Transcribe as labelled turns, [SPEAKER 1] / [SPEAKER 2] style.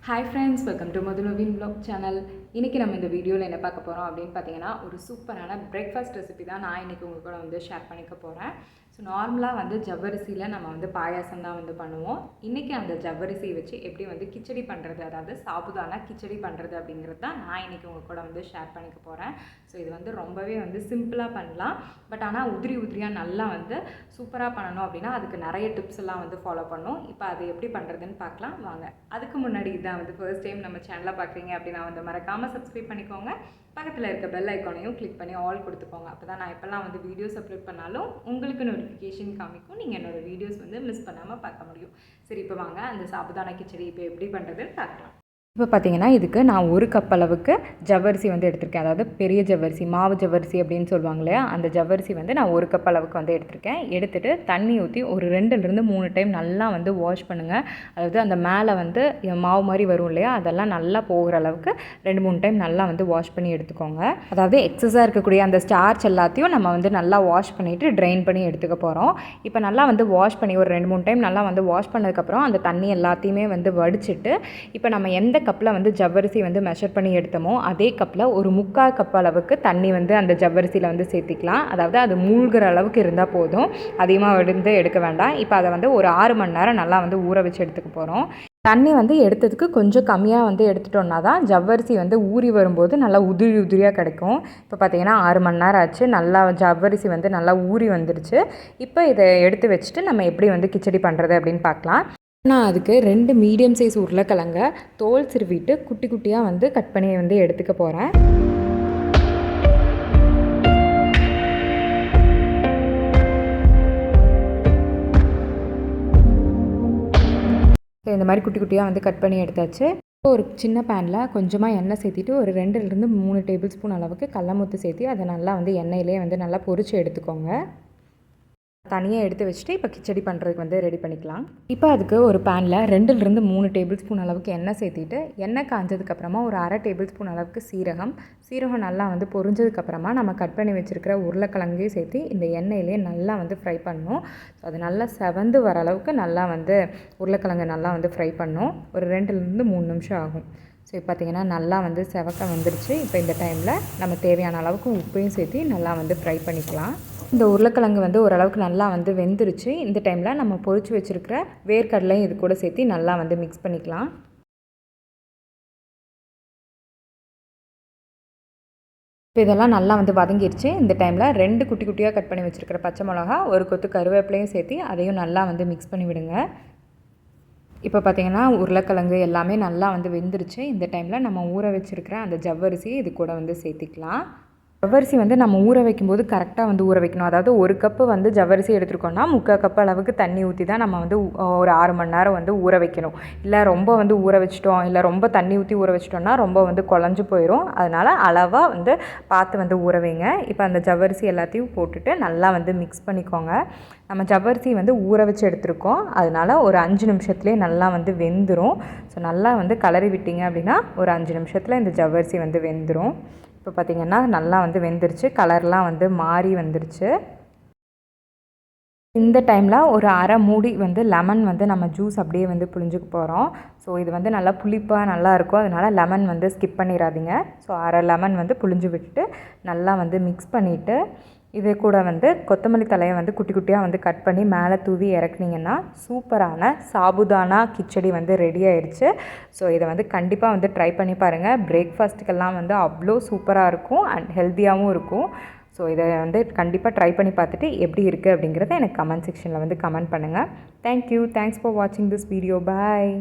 [SPEAKER 1] Hi friends, welcome to Madhulavin vlog channel. இன்றைக்கி நம்ம இந்த வீடியோவில் என்ன பார்க்க போகிறோம் அப்படின்னு பார்த்தீங்கன்னா ஒரு சூப்பரான பிரேக்ஃபாஸ்ட் ரெசிபி தான் நான் இன்றைக்கி உங்கள் கூட வந்து ஷேர் பண்ணிக்க போகிறேன். ஸோ நார்மலாக வந்து ஜவ்வரிசியில் நம்ம வந்து பாயாசம் தான் வந்து பண்ணுவோம். இன்றைக்கி அந்த ஜவ்வரிசியை வச்சு எப்படி வந்து கிச்சடி பண்ணுறது, அதாவது சாபுதானா கிச்சடி பண்ணுறது அப்படிங்கிறது தான் நான் இன்றைக்கி உங்கள் கூட வந்து ஷேர் பண்ணிக்க போகிறேன். ஸோ இது வந்து ரொம்பவே வந்து சிம்பிளாக பண்ணலாம். பட் ஆனால் உதிரியாக நல்லா வந்து சூப்பராக பண்ணணும் அப்படின்னா அதுக்கு நிறைய டிப்ஸ் எல்லாம் வந்து ஃபாலோ பண்ணணும். இப்போ அது எப்படி பண்ணுறதுன்னு பார்க்கலாம் வாங்க. அதுக்கு முன்னாடி இதான் வந்து ஃபர்ஸ்ட் டைம் நம்ம சேனலை பார்க்குறீங்க அப்படின்னா வந்து மறக்காமல் சப்ஸ்கிரைப் பண்ணிக்கோங்க. பக்கத்தில் இருக்க பெல் ஐக்கானையும் கிளிக் பண்ணி ஆல் கொடுத்துக்கோங்க. அப்போ தான் நான் எப்போல்லாம் வந்து வீடியோஸ் அப்லோட் பண்ணாலும் உங்களுக்கு நோட்டிஃபிகேஷன் காமிக்கும். நீங்கள் என்னோடய வீடியோஸ் வந்து மிஸ் பண்ணாமல் பார்க்க முடியும். சரி, இப்போ வாங்க அந்த சாபுதானா கிச்சடி இப்போ எப்படி பண்ணுறதுன்னு பார்க்கலாம். இப்போ பார்த்தீங்கன்னா இதுக்கு நான் ஒரு கப் அளவுக்கு ஜவ்வரிசி வந்து எடுத்திருக்கேன். அதாவது பெரிய ஜவ்வரிசி, மாவு ஜவ்வரிசி அப்படின்னு சொல்லுவாங்க இல்லையா, அந்த ஜவ்வரிசி வந்து நான் ஒரு கப் அளவுக்கு வந்து எடுத்திருக்கேன். எடுத்துகிட்டு தண்ணி ஊற்றி ஒரு 2லேருந்து 3 டைம் நல்லா வந்து வாஷ் பண்ணுங்கள். அதாவது அந்த மேலே வந்து மாவு மாதிரி வரும் இல்லையா, அதெல்லாம் நல்லா போகிற அளவுக்கு 2-3 டைம் நல்லா வந்து வாஷ் பண்ணி எடுத்துக்கோங்க. அதாவது எக்ஸஸாக இருக்கக்கூடிய அந்த ஸ்டார்ச் எல்லாத்தையும் நம்ம வந்து நல்லா வாஷ் பண்ணிவிட்டு ட்ரைன் பண்ணி எடுத்துக்க போகிறோம். இப்போ நல்லா வந்து வாஷ் பண்ணி ஒரு 2-3 டைம் நல்லா வந்து வாஷ் பண்ணதுக்கப்புறம் அந்த தண்ணி எல்லாத்தையுமே வந்து வடிச்சிட்டு இப்போ நம்ம எந்த கப்பில் வந்து ஜவ்வரிசி வந்து மெஷர் பண்ணி எடுத்தோமோ அதே கப்பில் ஒரு 3/4 கப் அளவுக்கு தண்ணி வந்து அந்த ஜவ்வரிசியில் வந்து சேர்த்திக்கலாம். அதாவது அது மூழ்கிற அளவுக்கு இருந்தால் போதும், அதிகமாக எடுக்க வேண்டாம். இப்போ அதை வந்து ஒரு 6 மணி நேரம் நல்லா வந்து ஊற வச்சு எடுத்துக்க போகிறோம். தண்ணி வந்து எடுத்ததுக்கு கொஞ்சம் கம்மியாக வந்து எடுத்துட்டோன்னா தான் ஜவ்வரிசி வந்து ஊறி வரும்போது நல்லா உதிரியாக கிடைக்கும். இப்போ பார்த்திங்கன்னா 6 மணி நேரம் ஆச்சு. நல்லா ஜவ்வரிசி வந்து நல்லா ஊறி வந்துருச்சு. இப்போ இதை எடுத்து வச்சுட்டு நம்ம எப்படி வந்து கிச்சடி பண்ணுறது அப்படின்னு பார்க்கலாம். நான் அதுக்கு 2 மீடியம் சைஸ் உருளைக்கிழங்க தோல் சிறுவிட்டு குட்டி குட்டியாக வந்து கட் பண்ணி வந்து எடுத்துக்க போகிறேன். இந்த மாதிரி குட்டி குட்டியாக வந்து கட் பண்ணி எடுத்தாச்சு. ஒரு சின்ன பேனில் கொஞ்சமாக எண்ணெய் சேர்த்திட்டு ஒரு 2லேருந்து 3 டேபிள் ஸ்பூன் அளவுக்கு கடலமுத்து சேர்த்து அதை நல்லா வந்து எண்ணெயிலே வந்து நல்லா பொரிச்சு எடுத்துக்கோங்க. தனியாக எடுத்து வச்சுட்டு இப்போ கிச்சடி பண்ணுறதுக்கு வந்து ரெடி பண்ணிக்கலாம். இப்போ அதுக்கு ஒரு பேனில் 2லேருந்து 3 டேபிள் ஸ்பூன் அளவுக்கு எண்ணெய் சேர்த்திட்டு எண்ணெய் காஞ்சதுக்கப்புறமா ஒரு 1/2 டேபிள் ஸ்பூன் அளவுக்கு சீரகம் நல்லா வந்து பொரிஞ்சதுக்கப்புறமா நம்ம கட் பண்ணி வச்சுருக்கிற உருளைக்கிழங்கையும் சேர்த்து இந்த எண்ணெயிலே நல்லா வந்து ஃப்ரை பண்ணணும். ஸோ அது நல்லா செவந்து வர அளவுக்கு நல்லா வந்து உருளைக்கிழங்கு நல்லா வந்து ஃப்ரை பண்ணணும். ஒரு 2லேருந்து 3 நிமிஷம் ஆகும். ஸோ இப்போ பார்த்திங்கன்னா நல்லா வந்து செவக்க வந்துருச்சு. இப்போ இந்த டைமில் நம்ம தேவையான அளவுக்கு உப்பையும் சேர்த்து நல்லா வந்து ஃப்ரை பண்ணிக்கலாம். இந்த உருளைக்கிழங்கு வந்து ஓரளவுக்கு நல்லா வந்து வெந்துருச்சு. இந்த டைமில் நம்ம பொரிச்சு வச்சுருக்கிற வேர்க்கடலையும் இது கூட சேர்த்து நல்லா வந்து மிக்ஸ் பண்ணிக்கலாம். இப்போ இதெல்லாம் நல்லா வந்து வதங்கிருச்சு. இந்த டைமில் 2 குட்டி குட்டியாக கட் பண்ணி வச்சுருக்கிற பச்சை மிளகா, ஒரு கொத்து கருவேப்பிலையும் சேர்த்து அதையும் நல்லா வந்து மிக்ஸ் பண்ணி விடுங்க. இப்போ பார்த்திங்கன்னா உருளைக்கிழங்கு எல்லாமே நல்லா வந்து வெந்துருச்சு. இந்த டைமில் நம்ம ஊற வச்சுருக்கிற அந்த ஜவ்வரிசி இது கூட வந்து சேர்த்திக்கலாம். ஜவ்வரிசி வந்து நம்ம ஊற வைக்கும்போது கரெக்டாக வந்து ஊற வைக்கணும். அதாவது ஒரு கப்பு வந்து ஜவ்வரிசி எடுத்துருக்கோன்னா 3/4 கப் அளவுக்கு தண்ணி ஊற்றி தான் நம்ம வந்து ஒரு 6 மணி நேரம் வந்து ஊற வைக்கணும். இல்லை ரொம்ப வந்து ஊற வச்சிட்டோம், இல்லை ரொம்ப தண்ணி ஊற்றி ஊற வச்சிட்டோம்னா ரொம்ப வந்து குழஞ்சி போயிடும். அதனால் அளவாக வந்து பார்த்து வந்து ஊற வைங்க. இப்போ அந்த ஜவ்வரிசி எல்லாத்தையும் போட்டுட்டு நல்லா வந்து மிக்ஸ் பண்ணிக்கோங்க. நம்ம ஜவ்வரிசி வந்து ஊற வச்சு எடுத்துருக்கோம், அதனால் ஒரு 5 நிமிஷத்துலேயே நல்லா வந்து வெந்துடும். ஸோ நல்லா வந்து கலரி விட்டிங்க அப்படின்னா ஒரு 5 நிமிஷத்தில் இந்த ஜவ்வரிசி வந்து வெந்துடும். இப்போ பார்த்திங்கன்னா நல்லா வந்து வெந்துருச்சு, கலர்லாம் வந்து மாறி வந்துருச்சு. இந்த டைமில் ஒரு 1/2 மூடி வந்து லெமன் வந்து நம்ம ஜூஸ் அப்படியே வந்து புழிஞ்சுக்க போகிறோம். ஸோ இது வந்து நல்லா புளிப்பாக நல்லாயிருக்கும், அதனால் லெமன் வந்து ஸ்கிப் பண்ணிடாதீங்க. ஸோ 1/2 லெமன் வந்து புழிஞ்சு விட்டுட்டு நல்லா வந்து மிக்ஸ் பண்ணிவிட்டு இது கூட வந்து கொத்தமல்லி தலையை வந்து குட்டி குட்டியாக வந்து கட் பண்ணி மேலே தூவி இறக்குனீங்கன்னா சூப்பரான சாபுதானா கிச்சடி வந்து ரெடி ஆயிடுச்சு. ஸோ இதை வந்து கண்டிப்பாக வந்து ட்ரை பண்ணி பாருங்கள். பிரேக்ஃபாஸ்ட்டுக்கெல்லாம் வந்து அவ்வளோ சூப்பராக இருக்கும் அண்ட் ஹெல்த்தியாகவும் இருக்கும். ஸோ இதை வந்து கண்டிப்பாக ட்ரை பண்ணி பார்த்துட்டு எப்படி இருக்குது அப்படிங்கிறத எனக்கு கமெண்ட் செக்ஷனில் வந்து கமெண்ட் பண்ணுங்கள். தேங்க்யூ. தேங்க்ஸ் ஃபார் வாட்சிங் திஸ் வீடியோ. பாய்.